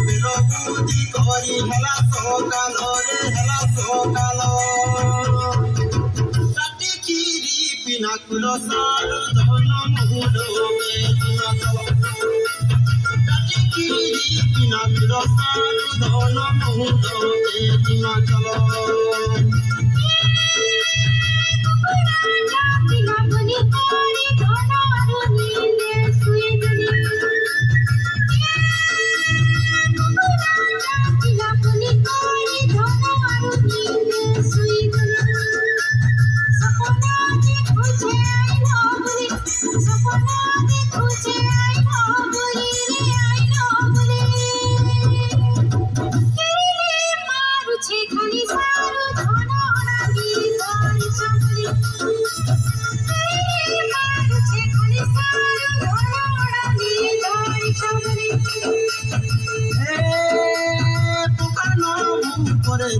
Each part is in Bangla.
বিরবুদি করি হেলা সকাল রে হেলা সকাল রাতি খিরি পিনা কুলো সারু ধন মুহুলো বেদিনা চল রাতি খিরি পিনা কুলো সারু ধন মুহুলো বেদিনা চল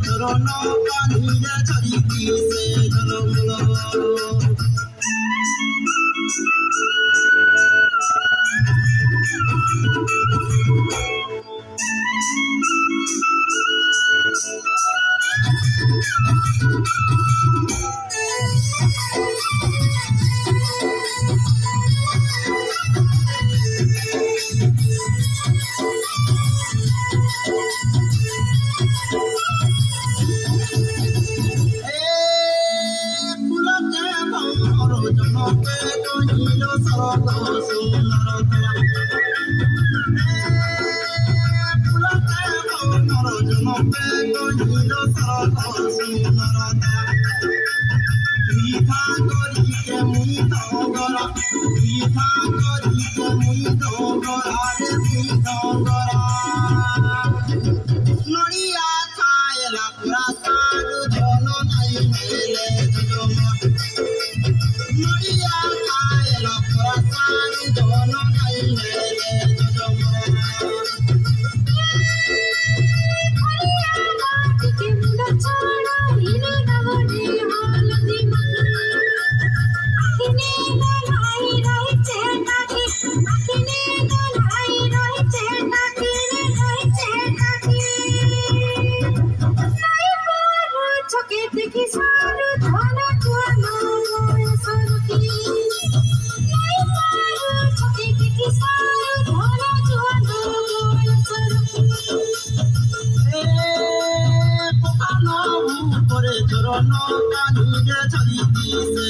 ঝরন পানিরে ঝরি দিছে ঝলমল নড়িয়া খায়লা পুরা সারু ধন নাই মেলে নড়িয়া খায়লা পুরা সারু ধন নাই মেলে ঝরন পানিরে ঝরি দিছে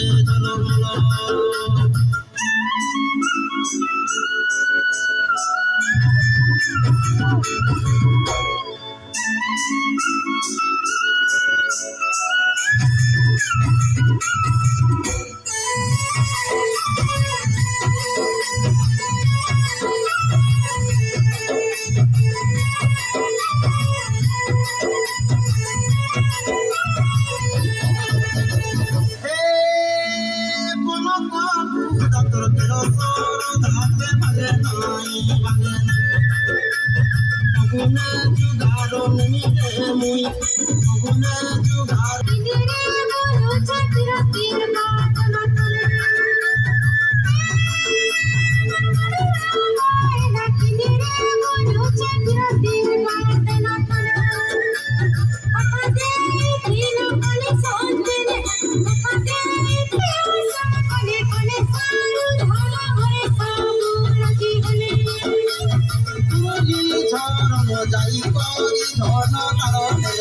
ঝলমল যাই করি ধন কারণে